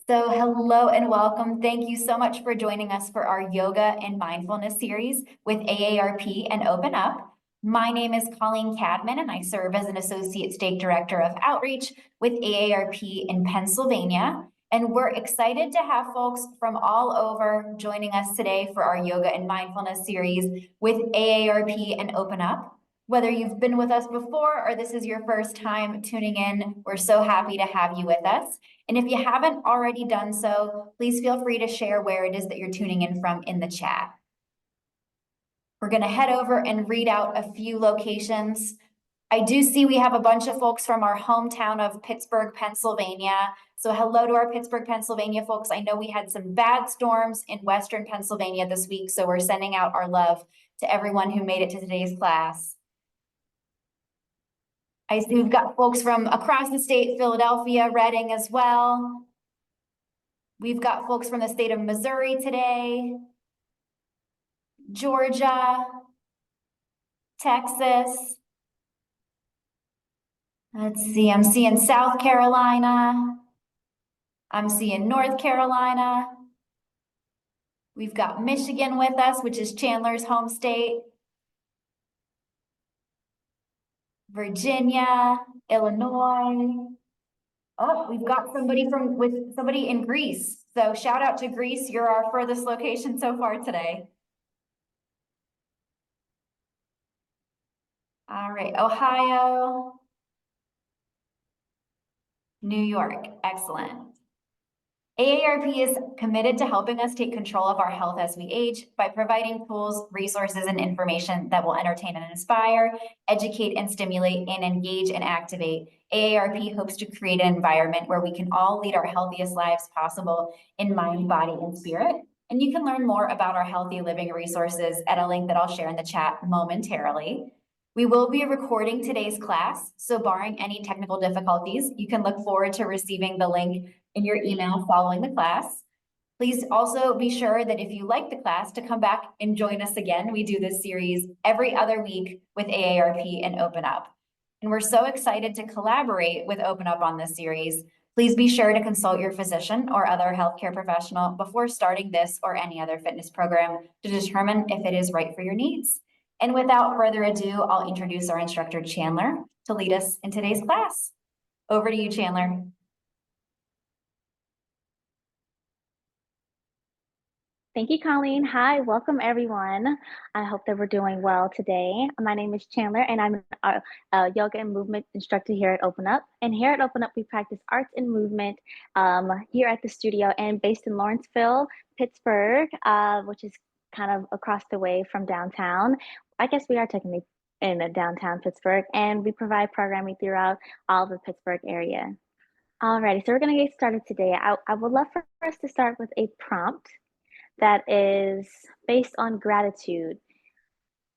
So hello and welcome. Thank you so much for joining us for our Yoga and Mindfulness Series with AARP and Open Up. My name is Colleen Cadman, and I serve as an Associate State Director of Outreach with AARP in Pennsylvania. And we're excited to have folks from all over joining us today for our Yoga and Mindfulness Series with AARP and Open Up. Whether you've been with us before or this is your first time tuning in, we're so happy to have you with us. And if you haven't already done so, please feel free to share where it is that you're tuning in from in the chat. We're going to head over and read out a few locations. I do see we have a bunch of folks from our hometown of Pittsburgh, Pennsylvania. So hello to our Pittsburgh, Pennsylvania folks. I know we had some bad storms in Western Pennsylvania this week, so we're sending out our love to everyone who made it to today's class. I see we've got folks from across the state, Philadelphia, Reading as well. We've got folks from the state of Missouri today, Georgia, Texas. Let's see, I'm seeing South Carolina. I'm seeing North Carolina. We've got Michigan with us, which is Chandler's home state. Virginia, Illinois. Oh, we've got somebody in Greece. So shout out to Greece. You're our furthest location so far today. All right, Ohio, New York, excellent. AARP is committed to helping us take control of our health as we age by providing tools, resources, and information that will entertain and inspire, educate and stimulate, and engage and activate. AARP hopes to create an environment where we can all lead our healthiest lives possible in mind, body, and spirit. And you can learn more about our healthy living resources at a link that I'll share in the chat momentarily. We will be recording today's class, so barring any technical difficulties, you can look forward to receiving the link in your email following the class. Please also be sure that if you like the class to come back and join us again. We do this series every other week with AARP and Open Up. And we're so excited to collaborate with Open Up on this series. Please be sure to consult your physician or other healthcare professional before starting this or any other fitness program to determine if it is right for your needs. And without further ado, I'll introduce our instructor, Chandler, to lead us in today's class. Over to you, Chandler. Thank you, Colleen. Hi, welcome everyone. I hope that we're doing well today. My name is Chandler and I'm a yoga and movement instructor here at Open Up. And here at Open Up, we practice arts and movement here at the studio and based in Lawrenceville, Pittsburgh, which is kind of across the way from downtown. I guess we are technically in downtown Pittsburgh, and we provide programming throughout all the Pittsburgh area. Alrighty, so we're gonna get started today. I would love for us to start with a prompt that is based on gratitude.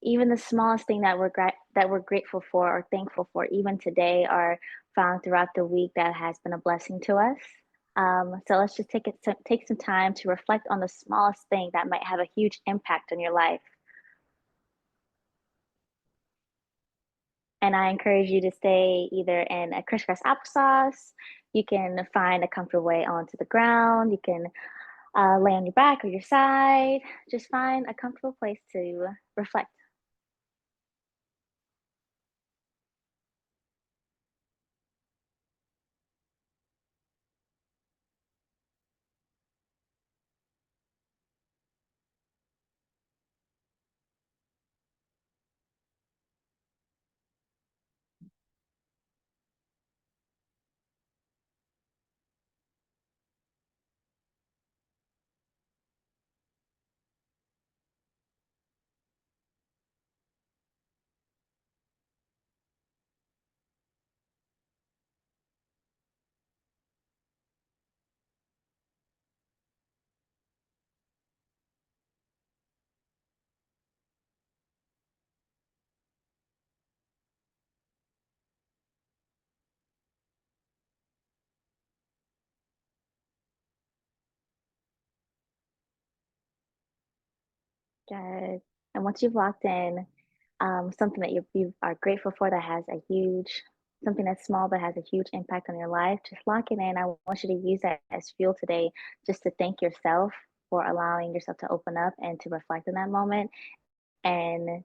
Even the smallest thing that we're grateful for or thankful for, even today, are found throughout the week that has been a blessing to us. So let's just take some time to reflect on the smallest thing that might have a huge impact on your life. And I encourage you to stay either in a crisscross applesauce. You can find a comfortable way onto the ground. You can lay on your back or your side. Just find a comfortable place to reflect. Good. And once you've locked in something that you are grateful for that has a huge something that's small but has a huge impact on your life, just lock it in. I want you to use that as fuel today just to thank yourself for allowing yourself to open up and to reflect in that moment and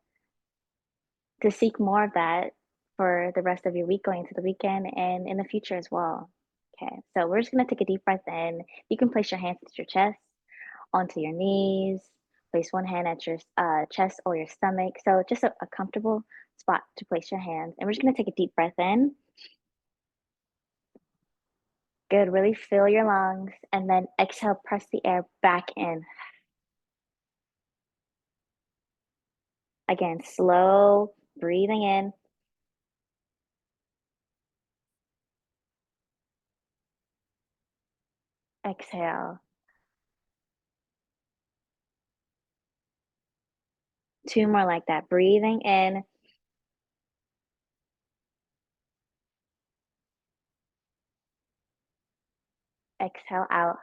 to seek more of that for the rest of your week going into the weekend and in the future as well. Okay, so we're just gonna take a deep breath in. You can place your hands at your chest, onto your knees, place one hand at your chest or your stomach. So just a comfortable spot to place your hands. And we're just gonna take a deep breath in. Good, really fill your lungs and then exhale, press the air back in. Again, slow breathing in. Exhale. Two more like that. Breathing in. Exhale out.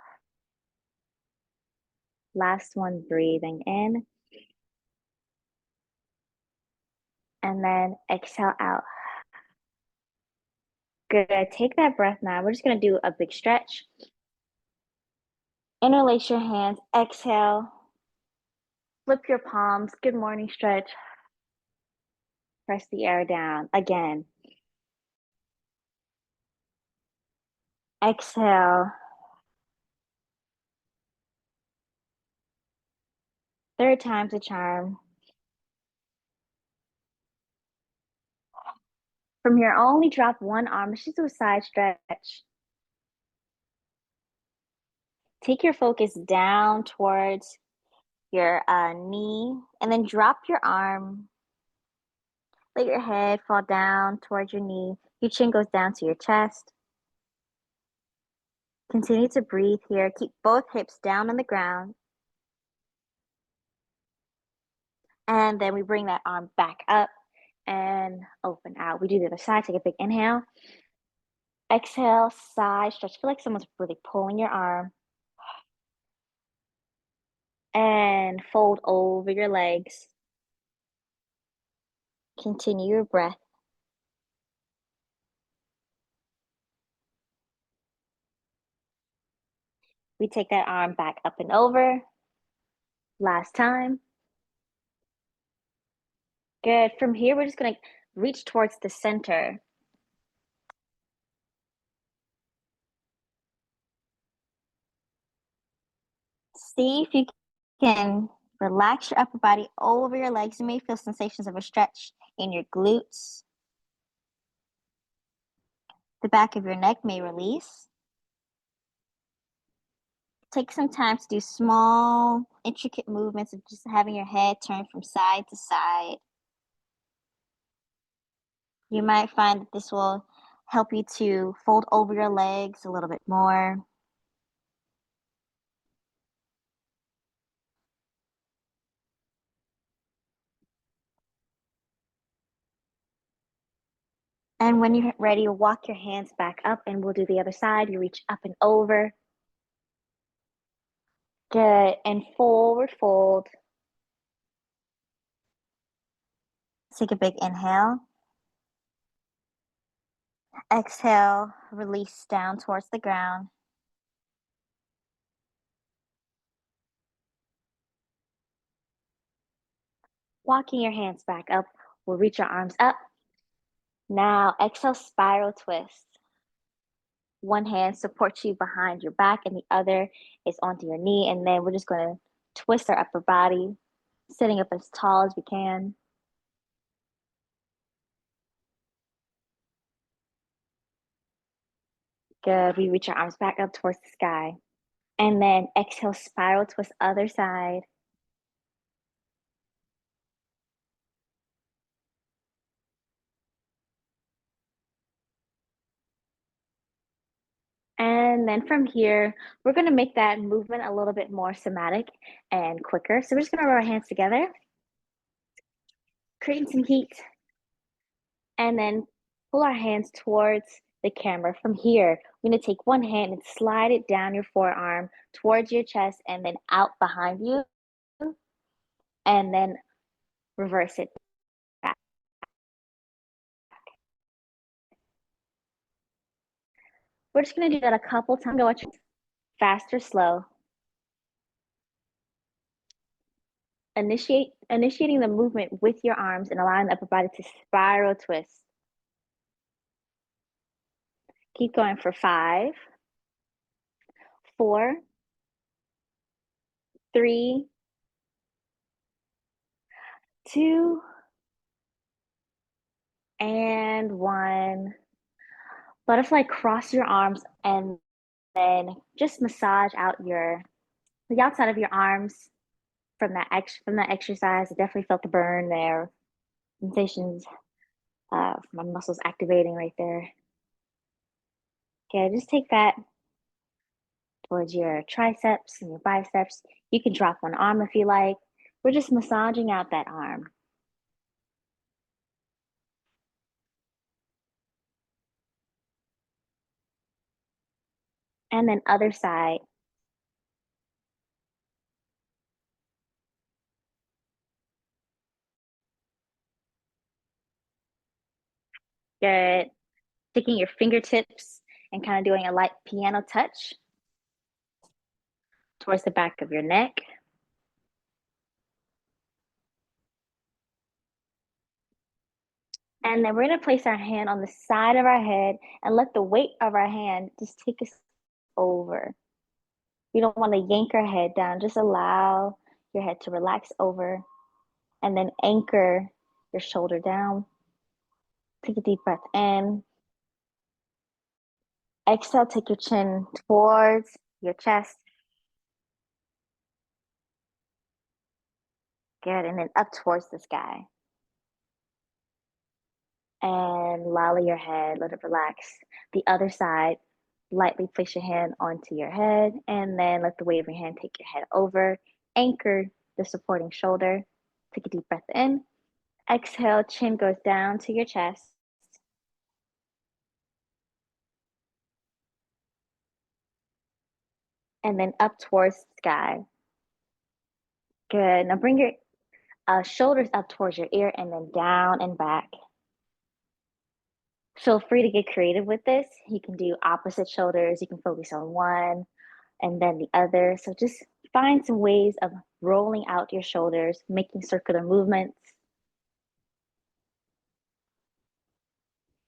Last one, breathing in. And then exhale out. Good. Take that breath now. We're just going to do a big stretch. Interlace your hands. Exhale. Flip your palms. Good morning stretch. Press the air down. Again. Exhale. Third time's a charm. From here, only drop one arm. Let's just do a side stretch. Take your focus down towards your knee and then drop your arm. Let your head fall down towards your knee. Your chin goes down to your chest. Continue to breathe here. Keep both hips down on the ground. And then we bring that arm back up and open out. We do the other side. Take a big inhale. Exhale, side stretch. Feel like someone's really pulling your arm. And fold over your legs. Continue your breath. We take that arm back up and over. Last time. Good. From here, we're just going to reach towards the center. See if you can relax your upper body over your legs. You may feel sensations of a stretch in your glutes. The back of your neck may release. Take some time to do small, intricate movements of just having your head turn from side to side. You might find that this will help you to fold over your legs a little bit more. And when you're ready, walk your hands back up and we'll do the other side. You reach up and over. Good. And forward fold. Take a big inhale. Exhale, release down towards the ground. Walking your hands back up, we'll reach our arms up. Now, exhale, spiral twist. One hand supports you behind your back and the other is onto your knee. And then we're just going to twist our upper body, sitting up as tall as we can. Good. We reach our arms back up towards the sky. And then exhale, spiral twist other side. And then from here, we're going to make that movement a little bit more somatic and quicker. So we're just going to rub our hands together, creating some heat, and then pull our hands towards the camera. From here, we're going to take one hand and slide it down your forearm towards your chest and then out behind you, and then reverse it back. We're just gonna do that a couple times. Go fast or slow. Initiating the movement with your arms and allowing the upper body to spiral twist. Keep going for 5, 4, 3, 2, and 1. Butterfly, cross your arms and then just massage out the outside of your arms from that exercise. I definitely felt the burn there. Sensations, my muscles activating right there. Okay, just take that towards your triceps and your biceps. You can drop one arm if you like. We're just massaging out that arm. And then other side. Good. Taking your fingertips and kind of doing a light piano touch towards the back of your neck. And then we're going to place our hand on the side of our head and let the weight of our hand just take us over. You don't want to yank our head down. Just allow your head to relax over and then anchor your shoulder down. Take a deep breath in. Exhale, take your chin towards your chest. Good, and then up towards the sky. And lower your head, let it relax. The other side, lightly place your hand onto your head and then let the weight of your hand take your head over. Anchor the supporting shoulder. Take a deep breath in. Exhale, chin goes down to your chest. And then up towards the sky. Good. Now bring your shoulders up towards your ear and then down and back. Feel free to get creative with this. You can do opposite shoulders. You can focus on one and then the other. So just find some ways of rolling out your shoulders, making circular movements.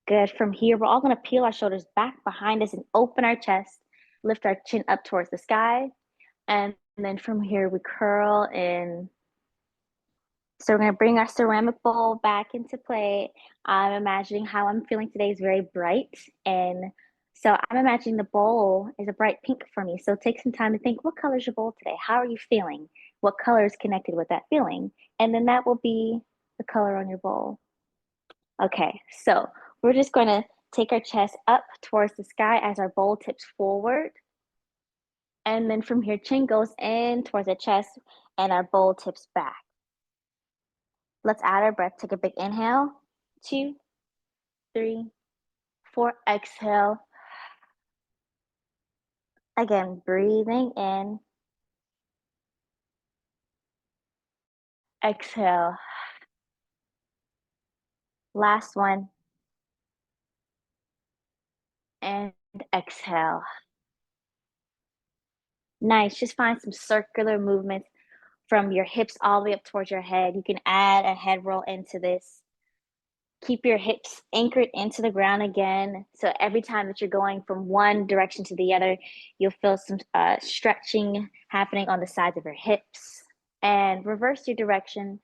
Good. From here, we're all going to peel our shoulders back behind us and open our chest, lift our chin up towards the sky. And then from here, we curl in. So we're going to bring our ceramic bowl back into play. I'm imagining how I'm feeling today is very bright. And so I'm imagining the bowl is a bright pink for me. So take some time to think, what color is your bowl today? How are you feeling? What color is connected with that feeling? And then that will be the color on your bowl. Okay, so we're just going to take our chest up towards the sky as our bowl tips forward. And then from here, chin goes in towards the chest and our bowl tips back. Let's add our breath. Take a big inhale. 2, 3, 4. Exhale. Again, breathing in. Exhale. Last one. And exhale. Nice. Just find some circular movements from your hips all the way up towards your head. You can add a head roll into this. Keep your hips anchored into the ground again. So every time that you're going from one direction to the other, you'll feel some stretching happening on the sides of your hips. And reverse your direction.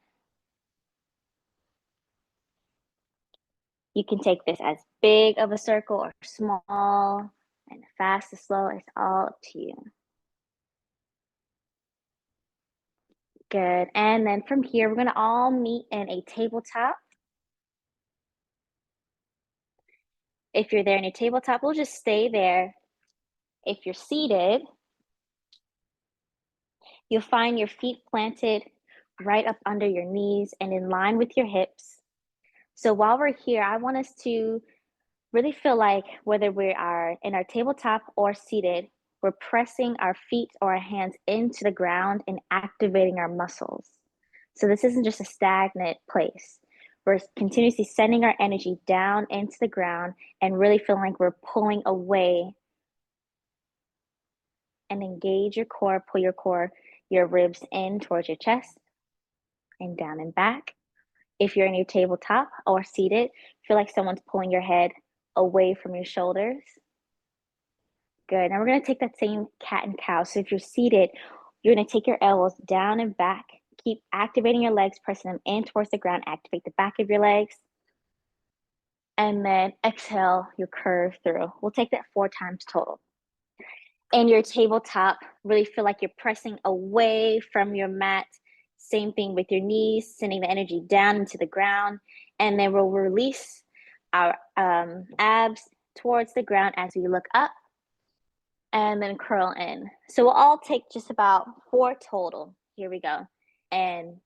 You can take this as big of a circle or small, and fast or slow, it's all up to you. Good. And then from here, we're going to all meet in a tabletop. If you're there in a tabletop, we'll just stay there. If you're seated, you'll find your feet planted right up under your knees and in line with your hips. So while we're here, I want us to really feel like whether we are in our tabletop or seated, we're pressing our feet or our hands into the ground and activating our muscles. So this isn't just a stagnant place. We're continuously sending our energy down into the ground and really feeling like we're pulling away and engage your core. Pull your ribs in towards your chest and down and back. If you're in your tabletop or seated, feel like someone's pulling your head away from your shoulders. Good. Now we're going to take that same cat and cow. So if you're seated, you're going to take your elbows down and back. Keep activating your legs, pressing them in towards the ground. Activate the back of your legs. And then exhale, you curve through. We'll take that 4 times total. In your tabletop, really feel like you're pressing away from your mat. Same thing with your knees, sending the energy down into the ground. And then we'll release our abs towards the ground as we look up and then curl in. So we'll all take just about 4 total. Here we go. And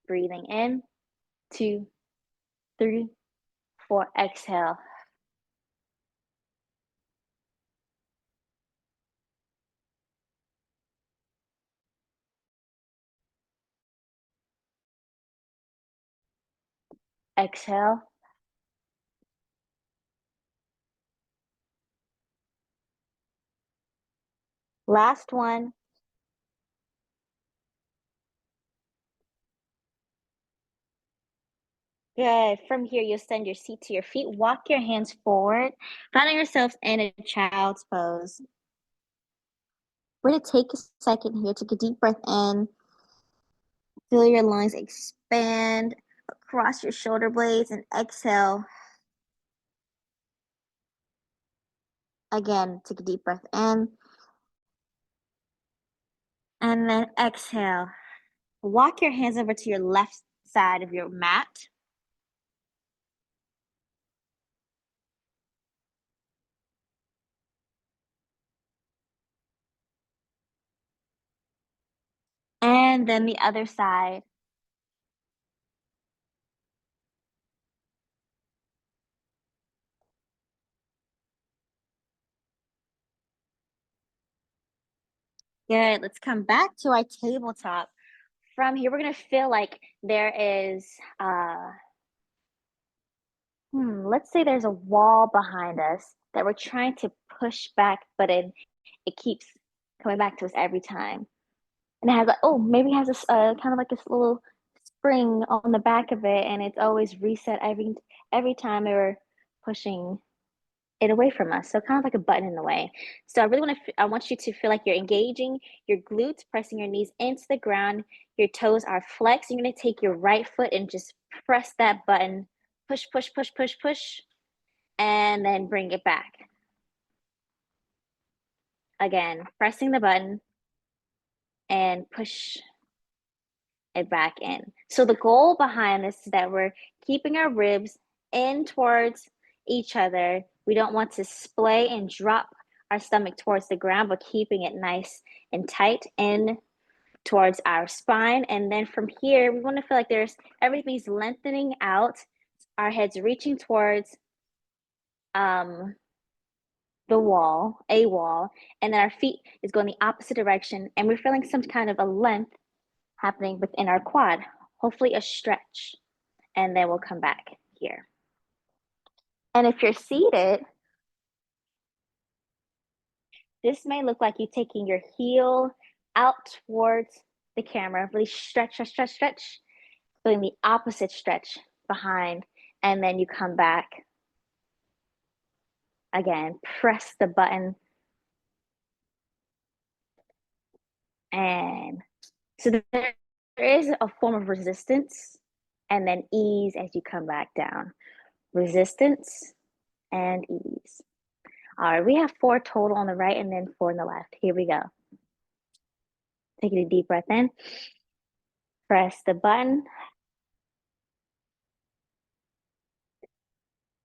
breathing in, 2, 3, 4. Exhale. Exhale. Last one. Good. From here, you'll send your seat to your feet. Walk your hands forward. Finding yourselves in a child's pose. We're going to take a second here. Take a deep breath in. Feel your lungs expand across your shoulder blades and exhale. Again, take a deep breath in. And then exhale. Walk your hands over to your left side of your mat. And then the other side. Good. Let's come back to our tabletop. From here, we're going to feel like there is, let's say there's a wall behind us that we're trying to push back, but it keeps coming back to us every time. And it has maybe it has this kind of like this little spring on the back of it, and it's always reset every time we're pushing it away from us. So kind of like a button in the way. So I want you to feel like you're engaging your glutes, pressing your knees into the ground. Your toes are flexed. You're going to take your right foot and just press that button. Push, push, push, push, push. And then bring it back. Again, pressing the button and push it back in. So the goal behind this is that we're keeping our ribs in towards each other. We don't want to splay and drop our stomach towards the ground, but keeping it nice and tight in towards our spine. And then from here, we want to feel like everything's lengthening out. Our head's reaching towards the wall, and then our feet is going the opposite direction. And we're feeling some kind of a length happening within our quad, hopefully a stretch. And then we'll come back here. And if you're seated, this may look like you taking your heel out towards the camera. Really stretch, stretch, stretch, stretch. Doing the opposite stretch behind. And then you come back. Again, press the button. And so there is a form of resistance and then ease as you come back down. Resistance and ease. All right, we have 4 total on the right and then 4 on the left. Here we go. Taking a deep breath in. Press the button.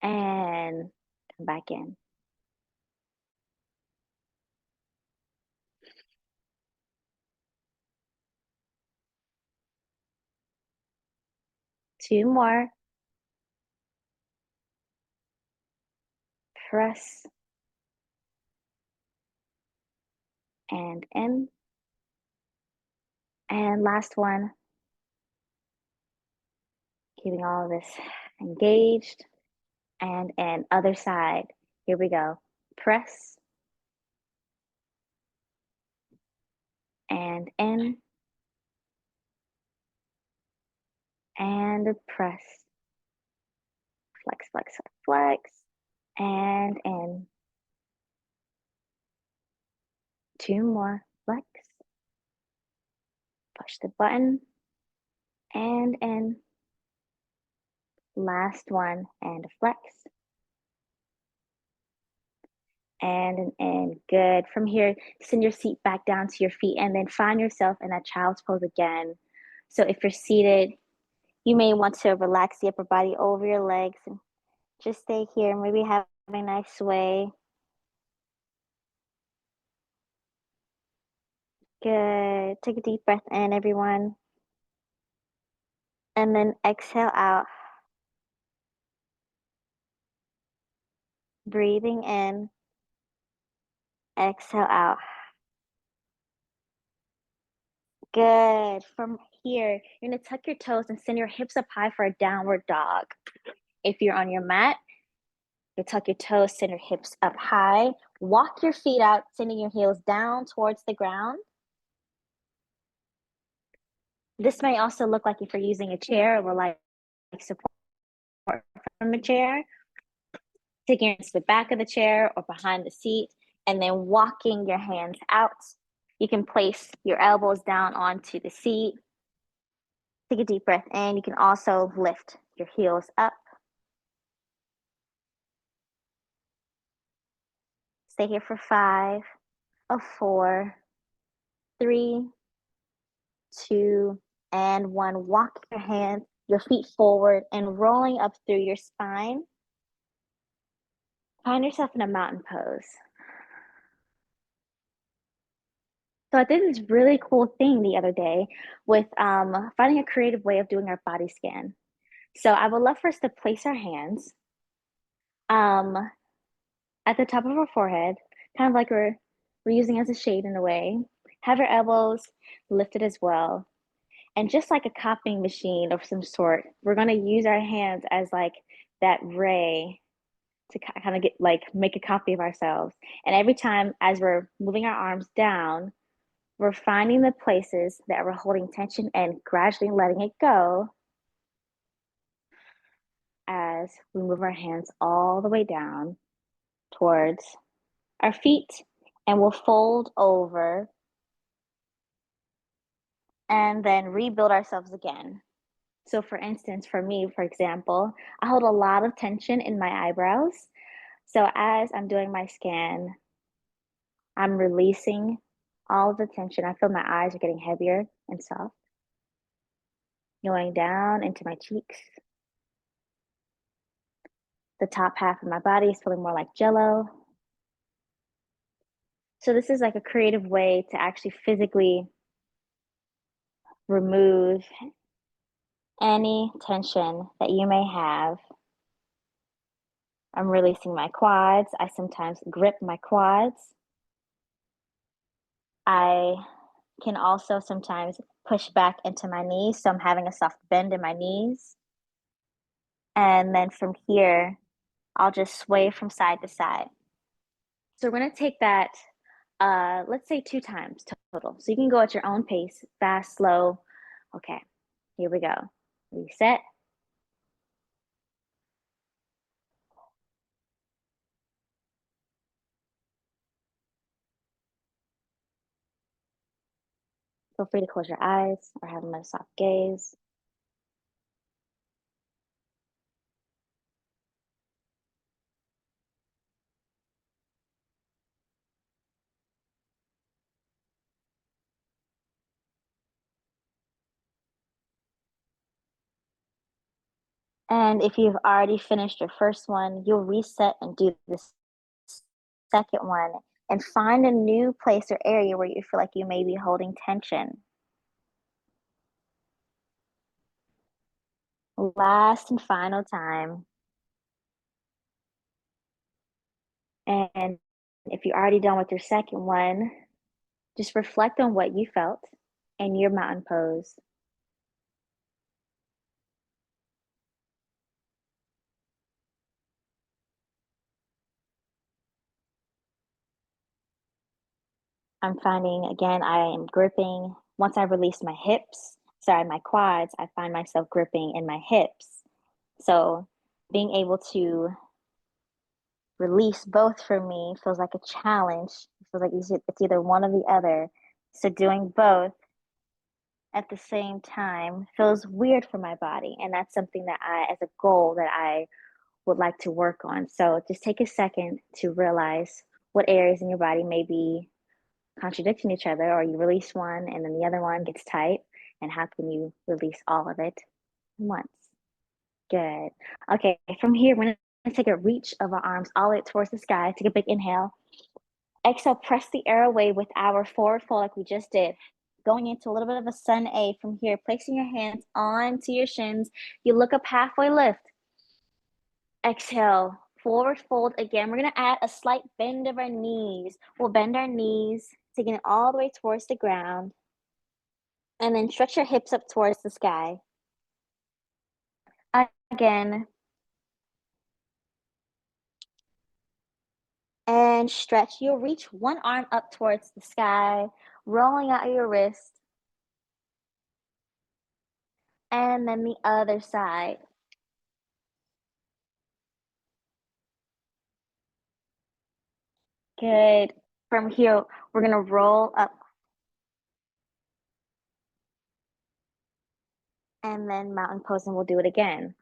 And come back in. Two more. Press and in. And last one. Keeping all of this engaged. And other side. Here we go. Press and in, and press. Flex, flex, flex, and in. 2 more. Flex. Push the button, and in. Last one, and flex. And good. From here, send your seat back down to your feet and then find yourself in that child's pose again. So if you're seated, you may want to relax the upper body over your legs and just stay here. Maybe have a nice sway. Good. Take a deep breath in, everyone. And then exhale out. Breathing in. Exhale out. Good. From here, you're going to tuck your toes and send your hips up high for a downward dog. If you're on your mat, you tuck your toes, send your hips up high. Walk your feet out, sending your heels down towards the ground. This may also look like if you're using a chair or like support from a chair. Taking your hands to the back of the chair or behind the seat, and then walking your hands out. You can place your elbows down onto the seat. Take a deep breath in. You can also lift your heels up. Stay here for 5, 4, 3, 2, and 1. Walk your hands, your feet forward and rolling up through your spine. Find yourself in a mountain pose. So I did this really cool thing the other day with finding a creative way of doing our body scan. So I would love for us to place our hands um, at the top of our forehead, kind of like we're using as a shade in a way. Have your elbows lifted as well. And just like a copying machine of some sort, we're going to use our hands as like that ray to kind of get like make a copy of ourselves. And every time as we're moving our arms down, we're finding the places that we're holding tension and gradually letting it go as we move our hands all the way down towards our feet, and we'll fold over and then rebuild ourselves again. So for instance, for me, for example, I hold a lot of tension in my eyebrows. So as I'm doing my scan, I'm releasing all of the tension. I feel my eyes are getting heavier and soft, going down into my cheeks. The top half of my body is feeling more like jello. So this is like a creative way to actually physically remove any tension that you may have. I'm releasing my quads. I sometimes grip my quads. I can also sometimes push back into my knees, so I'm having a soft bend in my knees. And then from here, I'll just sway from side to side. So we're going to take that, let's say 2 times total. So you can go at your own pace, fast, slow. Okay, here we go. Reset. Feel free to close your eyes or have them a soft gaze. And if you've already finished your first one, you'll reset and do this second one and find a new place or area where you feel like you may be holding tension. Last and final time. And if you're already done with your second one, just reflect on what you felt in your mountain pose. I'm finding, again, I am gripping. Once I release my hips, my quads, I find myself gripping in my hips. So being able to release both for me feels like a challenge. It feels like it's either one or the other. So doing both at the same time feels weird for my body. And that's something that as a goal that I would like to work on. So just take a second to realize what areas in your body may be contradicting each other, or you release one and then the other one gets tight. And how can you release all of it once? Good. Okay, from here, we're gonna take a reach of our arms all the way towards the sky. Take a big inhale. Exhale, press the air away with our forward fold like we just did. Going into a little bit of a sun A from here, placing your hands onto your shins. You look up, halfway lift. Exhale, forward fold again. We're gonna add a slight bend of our knees. We'll bend our knees, taking it all the way towards the ground. And then stretch your hips up towards the sky. Again. And stretch. You'll reach one arm up towards the sky, rolling out your wrist. And then the other side. Good. From here, we're gonna roll up. And then mountain pose, and we'll do it again.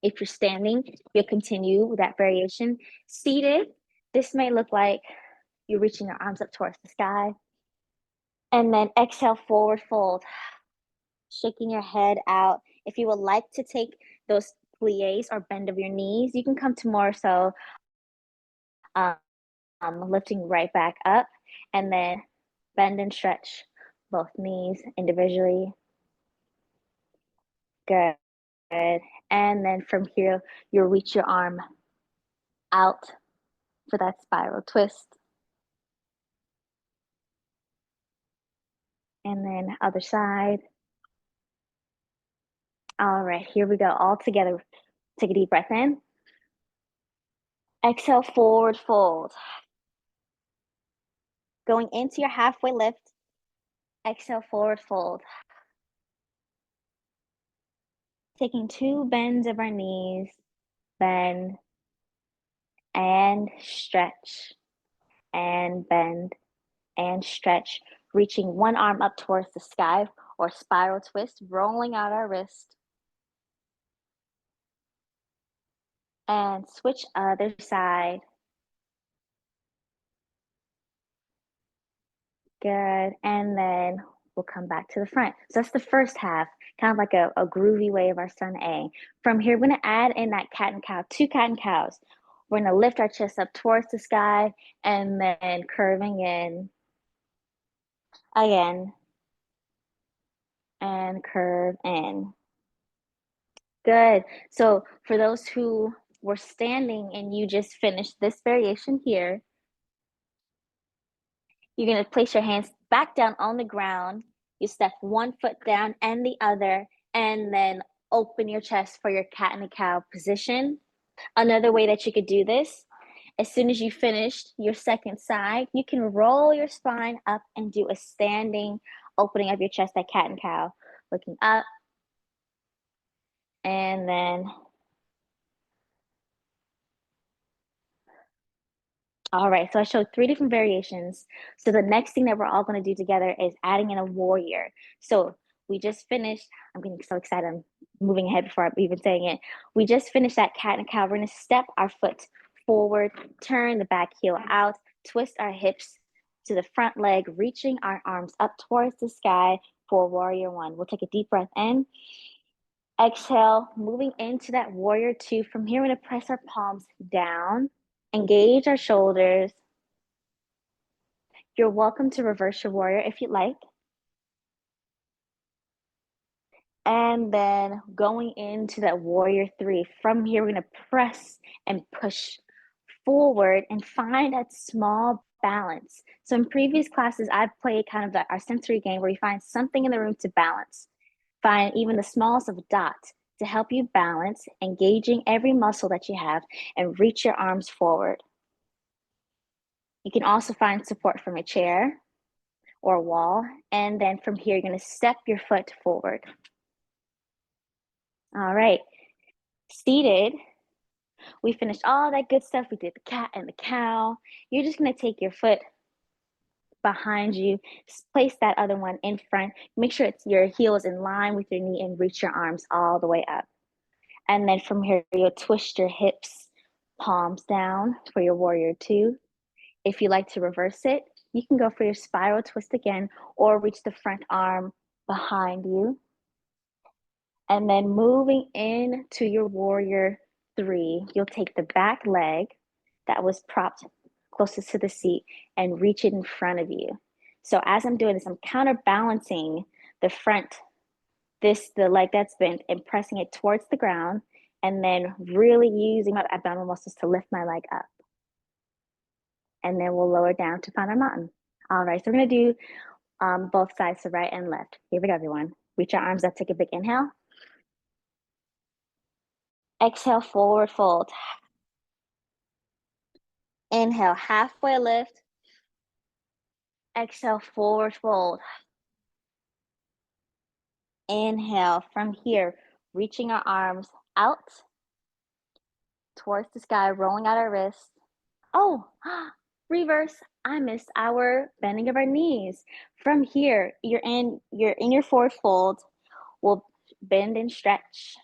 If you're standing, you'll continue with that variation. Seated, this may look like you're reaching your arms up towards the sky. And then exhale, forward fold. Shaking your head out. If you would like to take those plies or bend of your knees, you can come to more so lifting right back up, and then bend and stretch both knees individually. Good. And then from here, you'll reach your arm out for that spiral twist. And then other side. All right, here we go. All together. Take a deep breath in. Exhale, forward fold. Going into your halfway lift. Exhale, forward fold. Taking 2 bends of our knees. Bend and stretch and bend and stretch, reaching one arm up towards the sky or spiral twist, rolling out our wrist. And switch other side. Good. And then we'll come back to the front. So that's the first half, kind of like a groovy way of our sun A. From here, we're going to add in that cat and cow, 2 cat and cows. We're going to lift our chest up towards the sky and then curving in again and curve in. Good. So for those who were standing and you just finished this variation here, you're going to place your hands back down on the ground. You step one foot down and the other, and then open your chest for your cat and a cow position. Another way that you could do this, as soon as you finished your second side, you can roll your spine up and do a standing opening of your chest, that cat and cow, looking up, and then all right, so I showed 3 different variations. So the next thing that we're all going to do together is adding in a warrior. So we just finished, I'm getting so excited, I'm moving ahead before I'm even saying it. We just finished that cat and cow. We're going to step our foot forward, turn the back heel out, twist our hips to the front leg, reaching our arms up towards the sky for warrior 1. We'll take a deep breath in. Exhale, moving into that warrior 2. From here, we're going to press our palms down. Engage our shoulders. You're welcome to reverse your warrior if you'd like. And then going into that warrior 3. From here, we're going to press and push forward and find that small balance. So in previous classes, I've played kind of our sensory game where you find something in the room to balance. Find even the smallest of dot to help you balance, engaging every muscle that you have, and reach your arms forward. You can also find support from a chair. or wall. And then from here, you're going to step your foot forward. All right. Seated, we finished all that good stuff. We did the cat and the cow. You're just going to take your foot behind you, place that other one in front. Make sure your heel is in line with your knee and reach your arms all the way up. And then from here, you'll twist your hips, palms down for your warrior two. If you like to reverse it, you can go for your spiral twist again or reach the front arm behind you. And then moving into your warrior three, you'll take the back leg that was propped closest to the seat and reach it in front of you. So as I'm doing this, I'm counterbalancing the front, the leg that's bent, and pressing it towards the ground, and then really using my abdominal muscles to lift my leg up. And then we'll lower down to find our mountain. All right, so we're gonna do both sides, so right and left. Here we go, everyone. Reach your arms up, take a big inhale. Exhale, forward fold. Inhale, halfway lift. Exhale, forward fold. Inhale, from here, reaching our arms out towards the sky, rolling out our wrists. Oh, reverse. I missed our bending of our knees. From here, you're in your forward fold. We'll bend and stretch.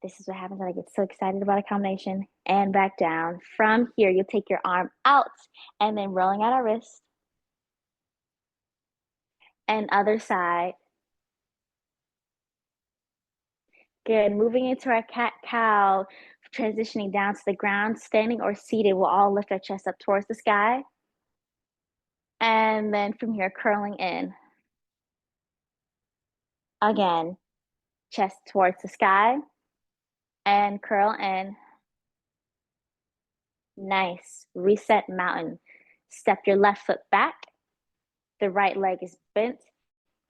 This is what happens when I get so excited about a combination. And back down. From here, you'll take your arm out and then rolling out our wrist. And other side. Good. Moving into our cat-cow, transitioning down to the ground, standing or seated. We'll all lift our chest up towards the sky. And then from here, curling in. Again, chest towards the sky. And curl in. Nice. Reset mountain. Step your left foot back. The right leg is bent.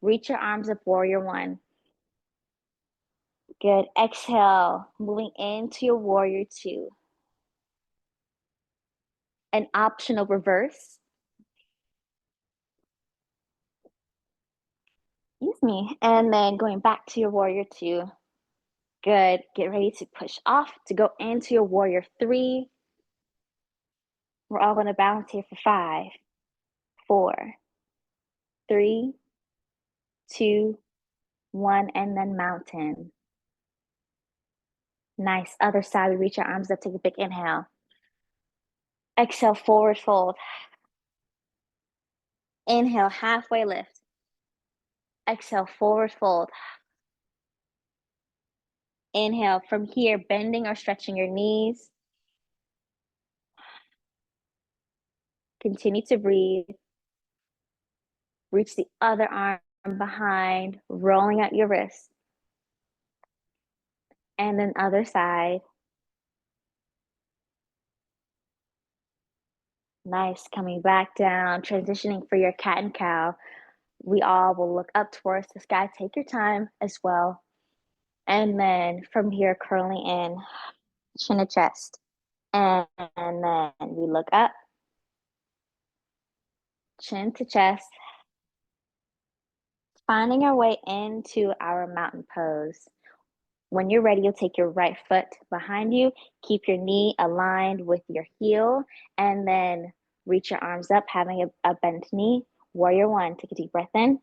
Reach your arms up, warrior one. Good. Exhale, moving into your warrior two. An optional reverse. Excuse me. And then going back to your warrior two. Good. Get ready to push off to go into your warrior three. We're all going to balance here for 5, 4, 3, 2, 1, and then mountain. Nice. Other side, we reach our arms up, take a big inhale. Exhale, forward fold. Inhale, halfway lift. Exhale, forward fold. Inhale, from here, bending or stretching your knees. Continue to breathe. Reach the other arm behind, rolling out your wrist. And then other side. Nice, coming back down, transitioning for your cat and cow. We all will look up towards the sky. Take your time as well. And then from here, curling in, chin to chest. And then we look up, chin to chest, finding our way into our mountain pose. When you're ready, you'll take your right foot behind you, keep your knee aligned with your heel, and then reach your arms up, having a bent knee. Warrior one, take a deep breath in.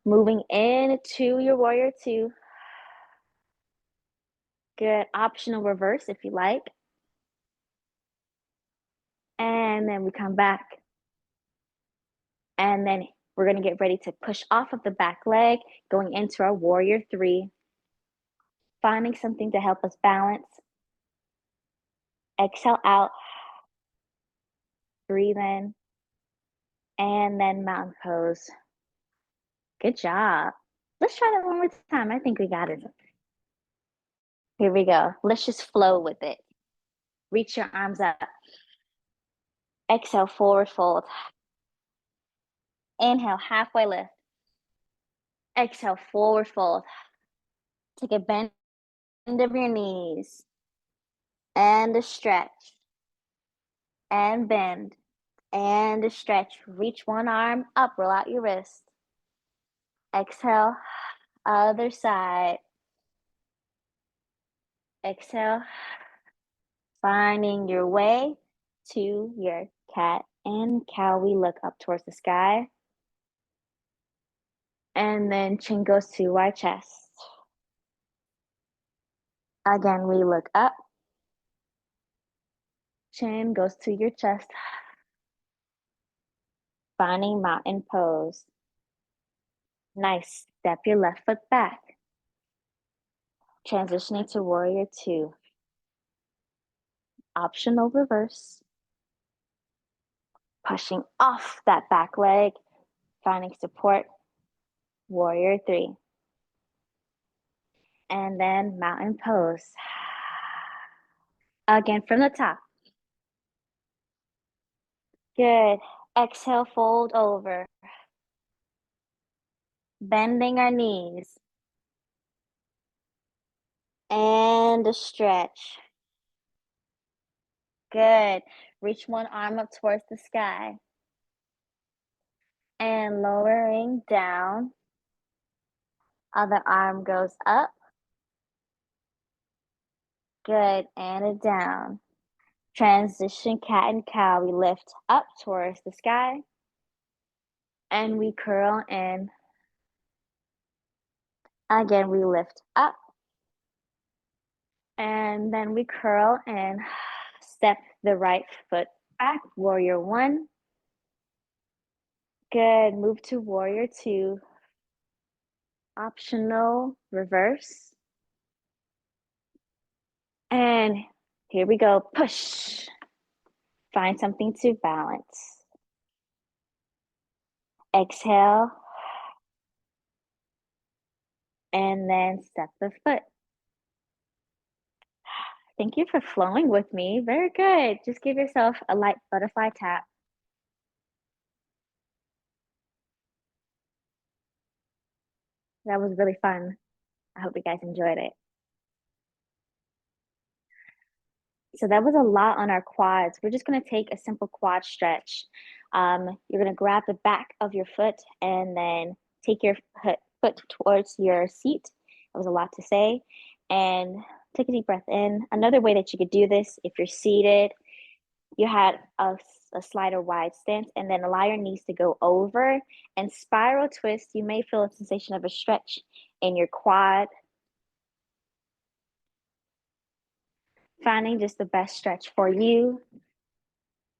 Moving into your warrior two. Good. Optional reverse if you like. And then we come back. And then we're going to get ready to push off of the back leg, going into our warrior three. Finding something to help us balance. Exhale out. Breathe in. And then mountain pose. Good job. Let's try that one more time. I think we got it. Here we go. Let's just flow with it. Reach your arms up. Exhale, forward fold. Inhale, halfway lift. Exhale, forward fold. Take a bend of your knees. And a stretch. And bend. And stretch. Reach one arm up, roll out your wrist. Exhale, other side. Exhale, finding your way to your cat and cow. We look up towards the sky. And then chin goes to our chest. Again, we look up. Chin goes to your chest. Finding mountain pose. Nice. Step your left foot back. Transitioning to warrior two. Optional reverse. Pushing off that back leg. Finding support. Warrior three. And then mountain pose. Again from the top. Good. Exhale, fold over. Bending our knees. And a stretch. Good. Reach one arm up towards the sky. And lowering down. Other arm goes up. Good. And it down. Transition cat and cow. We lift up towards the sky. And we curl in. Again, we lift up. And then we curl and step the right foot back. Warrior one. Good. Move to warrior two. Optional reverse. And here we go. Push. Find something to balance. Exhale. And then step the foot. Thank you for flowing with me. Very good. Just give yourself a light butterfly tap. That was really fun. I hope you guys enjoyed it. So that was a lot on our quads. We're just going to take a simple quad stretch. You're going to grab the back of your foot and then take your foot towards your seat. That was a lot to say. And take a deep breath in. Another way that you could do this, if you're seated, you had a slider wide stance, and then allow your knees to go over and spiral twist. You may feel a sensation of a stretch in your quad. Finding just the best stretch for you.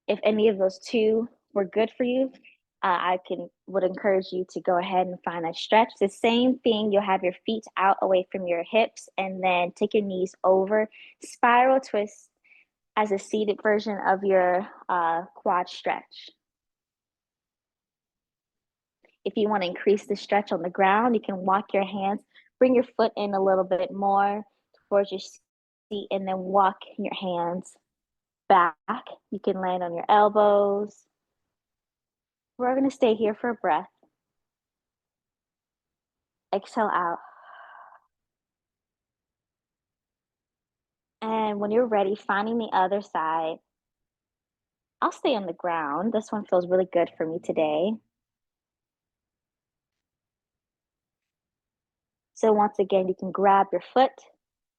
If any of those two were good for you, I would encourage you to go ahead and find a stretch. The same thing, you'll have your feet out away from your hips, and then take your knees over, spiral twist as a seated version of your quad stretch. If you want to increase the stretch on the ground, you can walk your hands, bring your foot in a little bit more towards your seat, and then walk your hands back. You can land on your elbows. We're going to stay here for a breath. Exhale out. And when you're ready, finding the other side. I'll stay on the ground. This one feels really good for me today. So once again, you can grab your foot.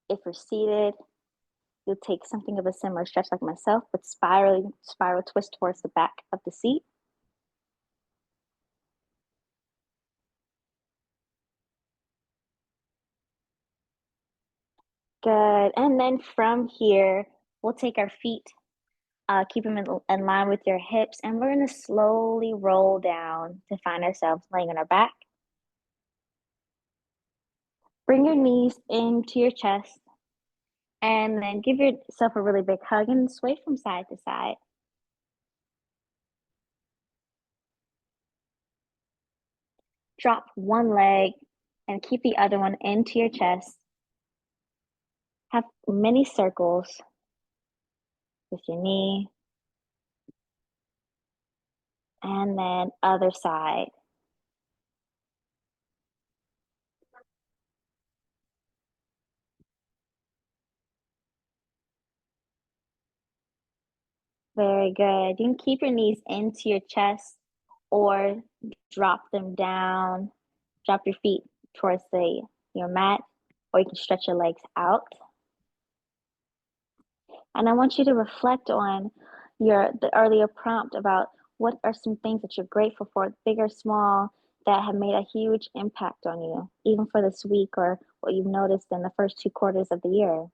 If you're seated, you'll take something of a similar stretch like myself, but spiral twist towards the back of the seat. Good. And then from here, we'll take our feet, keep them in line with your hips, and we're going to slowly roll down to find ourselves laying on our back. Bring your knees into your chest, and then give yourself a really big hug and sway from side to side. Drop one leg and keep the other one into your chest. Have many circles with your knee. And then other side. Very good. You can keep your knees into your chest or drop them down. Drop your feet towards your mat, or you can stretch your legs out. And I want you to reflect on the earlier prompt about what are some things that you're grateful for, big or small, that have made a huge impact on you, even for this week or what you've noticed in the first 2 quarters of the year.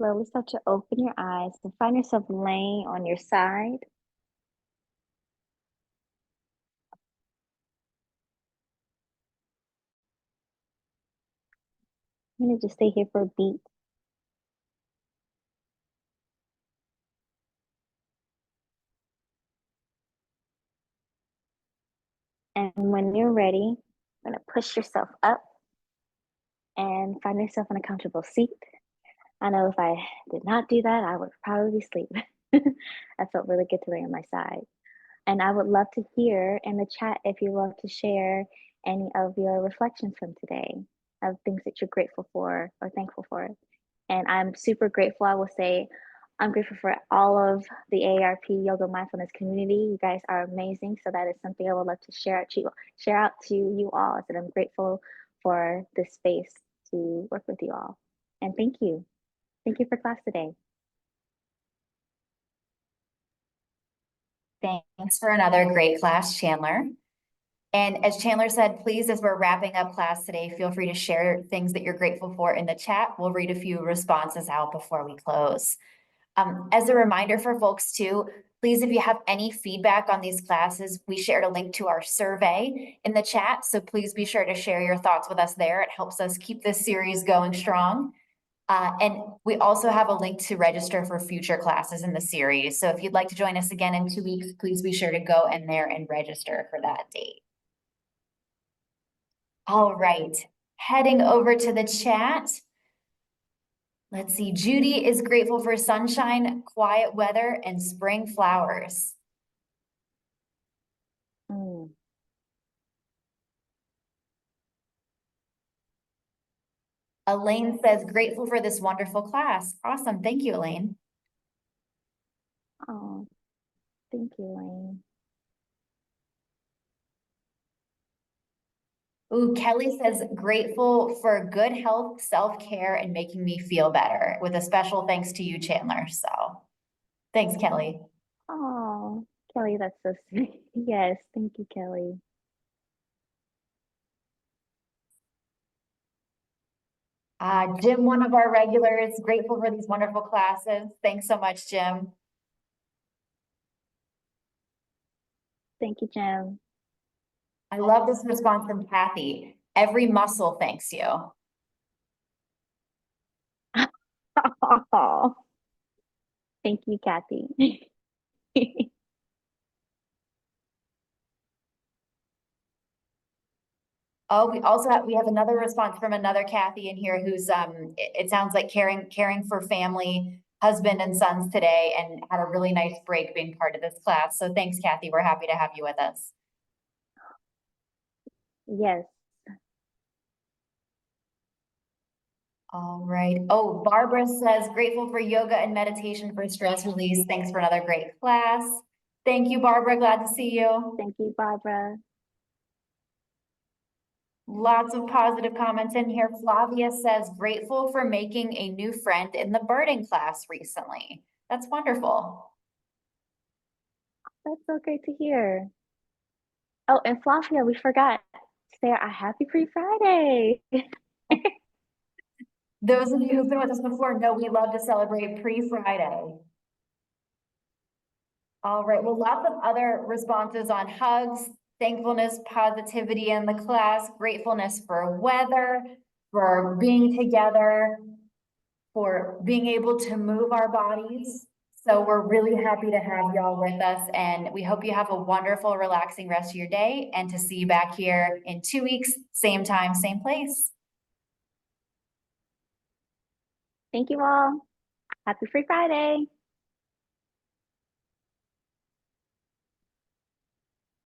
Slowly start to open your eyes and find yourself laying on your side. I'm gonna just stay here for a beat. And when you're ready, you're gonna push yourself up and find yourself in a comfortable seat. I know if I did not do that, I would probably sleep. I felt really good to lay on my side. And I would love to hear in the chat if you love to share any of your reflections from today of things that you're grateful for or thankful for. And I'm super grateful. I will say I'm grateful for all of the AARP Yoga Mindfulness community. You guys are amazing. So that is something I would love to share out to you all. That I'm grateful for this space to work with you all. And thank you. Thank you for class today. Thanks for another great class, Chandler. And as Chandler said, please, as we're wrapping up class today, feel free to share things that you're grateful for in the chat. We'll read a few responses out before we close. As a reminder for folks too, please, if you have any feedback on these classes, we shared a link to our survey in the chat. So please be sure to share your thoughts with us there. It helps us keep this series going strong. And we also have a link to register for future classes in the series. So if you'd like to join us again in 2 weeks, please be sure to go in there and register for that date. All right, heading over to the chat. Let's see, Judy is grateful for sunshine, quiet weather, and spring flowers. Mm. Elaine says, grateful for this wonderful class. Awesome, thank you, Elaine. Oh, thank you, Lane. Ooh, Kelly says, grateful for good health, self-care, and making me feel better, with a special thanks to you, Chandler. So thanks, Kelly. Oh, Kelly, that's so sweet. Yes, thank you, Kelly. Jim, one of our regulars, grateful for these wonderful classes. Thanks so much, Jim. Thank you, Jim. I love this response from Kathy. Every muscle thanks you. Oh, thank you, Kathy. Oh, we have another response from another Kathy in here who's it sounds like caring for family, husband and sons today, and had a really nice break being part of this class. So thanks, Kathy. We're happy to have you with us. Yes, All right. Oh, Barbara says grateful for yoga and meditation for stress release. Thanks for another great class. Thank you, Barbara. Glad to see you. thank you, Barbara. Lots of positive comments in here. Flavia says grateful for making a new friend in the birding class recently. That's wonderful. That's so great to hear. Oh, and Flavia, we forgot to say a happy Free Friday. Those of you who've been with us before know we love to celebrate pre-Friday. All right, well, lots of other responses on hugs, thankfulness, positivity in the class, gratefulness for weather, for being together, for being able to move our bodies. So we're really happy to have y'all with us, and we hope you have a wonderful, relaxing rest of your day, and to see you back here in 2 weeks, same time, same place. Thank you all. Happy Free Friday.